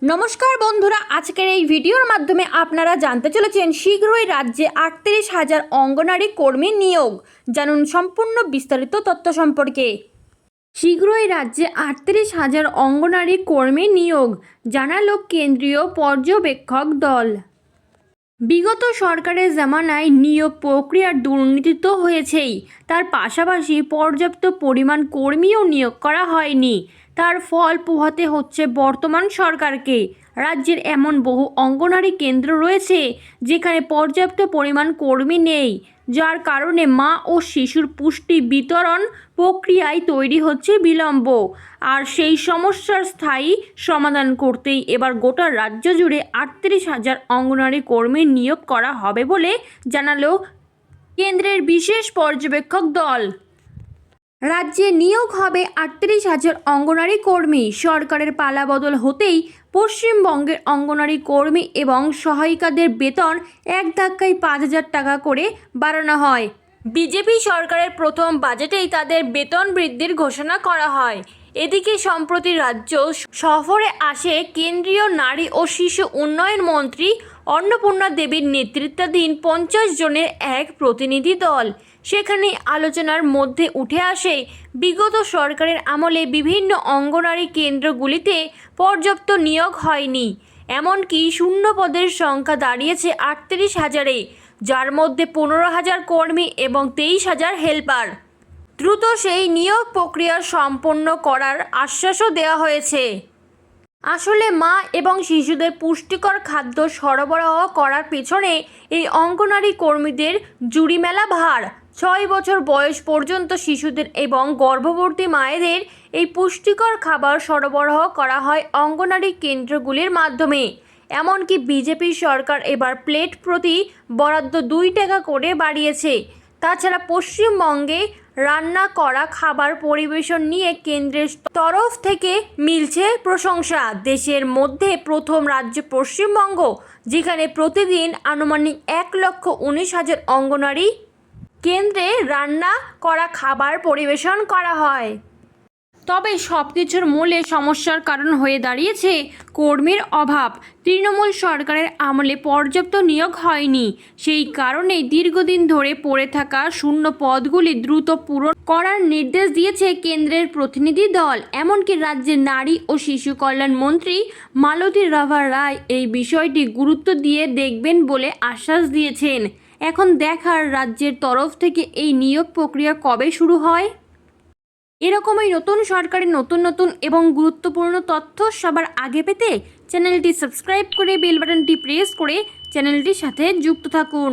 নমস্কার বন্ধুরা, আজকের এই ভিডিওর মাধ্যমে আপনারা জানতে চলেছেন শীঘ্রই রাজ্যে ৩৮,০০০ অঙ্গনারী কর্মী নিয়োগ। জানুন সম্পূর্ণ বিস্তারিত তথ্য সম্পর্কে। শীঘ্রই রাজ্যে ৩৮,০০০ অঙ্গনারী কর্মী নিয়োগ জানালো কেন্দ্রীয় পর্যবেক্ষক দল। বিগত সরকারের জামানায় নিয়োগ প্রক্রিয়ার দুর্নীতি তো হয়েছেই, তার পাশাপাশি পর্যাপ্ত পরিমাণ কর্মীও নিয়োগ করা হয়নি। তার ফল পোহাতে হচ্ছে বর্তমান সরকারকে। রাজ্যের এমন বহু অঙ্গনারী কেন্দ্র রয়েছে যেখানে পর্যাপ্ত পরিমাণ কর্মী নেই, যার কারণে মা ও শিশুর পুষ্টি বিতরণ প্রক্রিয়ায় তৈরি হচ্ছে বিলম্ব। আর সেই সমস্যার স্থায়ী সমাধান করতেই এবার গোটা রাজ্য জুড়ে ৩৮,০০০ অঙ্গনারী কর্মী নিয়োগ করা হবে বলে জানালো কেন্দ্রের বিশেষ পর্যবেক্ষক দল। রাজ্যে নিয়োগ হবে ৩৮,০০০ অঙ্গনারী কর্মী। সরকারের পালাবদল হতেই পশ্চিমবঙ্গের অঙ্গনারী কর্মী এবং সহায়িকাদের বেতন এক ধাক্কায় ৫,০০০ টাকা করে বাড়ানো হয়। বিজেপি সরকারের প্রথম বাজেটেই তাদের বেতন বৃদ্ধির ঘোষণা করা হয়। এদিকে সম্প্রতি রাজ্য সফরে আসে কেন্দ্রীয় নারী ও শিশু উন্নয়ন মন্ত্রী অন্নপূর্ণা দেবীর নেতৃত্বাধীন ৫০ জনের এক প্রতিনিধি দল। সেখানে আলোচনার মধ্যে উঠে আসে বিগত সরকারের আমলে বিভিন্ন অঙ্গনারী কেন্দ্রগুলিতে পর্যাপ্ত নিয়োগ হয়নি, এমনকি শূন্য পদের সংখ্যা দাঁড়িয়েছে ৩৮,০০০-এ, যার মধ্যে ১৫,০০০ কর্মী এবং ২৩,০০০ হেল্পার। দ্রুত সেই নিয়োগ প্রক্রিয়া সম্পন্ন করার আশ্বাসও দেওয়া হয়েছে। আসলে মা এবং শিশুদের পুষ্টিকর খাদ্য সরবরাহ করার পেছনে এই অঙ্গনারী কর্মীদের জুড়ি মেলা ভার। ৬ বছর বয়স পর্যন্ত শিশুদের এবং গর্ভবতী মায়েদের এই পুষ্টিকর খাবার সরবরাহ করা হয় অঙ্গনারী কেন্দ্রগুলির মাধ্যমে। এমনকি বিজেপি সরকার এবার প্লেট প্রতি বরাদ্দ ২ টাকা করে বাড়িয়েছে। তাছাড়া পশ্চিমবঙ্গে রান্না করা খাবার পরিবেশন নিয়ে কেন্দ্রের তরফ থেকে মিলছে প্রশংসা। দেশের মধ্যে প্রথম রাজ্য পশ্চিমবঙ্গ, যেখানে প্রতিদিন আনুমানিক ১,১৯,০০০ অঙ্গনারী কেন্দ্রে রান্না করা খাবার পরিবেশন করা হয়। তবে সব কিছুর মূলে সমস্যার কারণ হয়ে দাঁড়িয়েছে কর্মীর অভাব। তৃণমূল সরকারের আমলে পর্যাপ্ত নিয়োগ হয়নি, সেই কারণেই দীর্ঘদিন ধরে পড়ে থাকা শূন্য পদগুলি দ্রুত পূরণ করার নির্দেশ দিয়েছে কেন্দ্রের প্রতিনিধি দল। এমনকি রাজ্যের নারী ও শিশু কল্যাণ মন্ত্রী মালতী রায় এই বিষয়টি গুরুত্ব দিয়ে দেখবেন বলে আশ্বাস দিয়েছেন। এখন দেখার রাজ্যের তরফ থেকে এই নিয়োগ প্রক্রিয়া কবে শুরু হয়। এরকমই নতুন সরকারের নতুন এবং গুরুত্বপূর্ণ তথ্য সবার আগে পেতে চ্যানেলটি সাবস্ক্রাইব করে বেল বাটনটি প্রেস করে চ্যানেলটির সাথে যুক্ত থাকুন।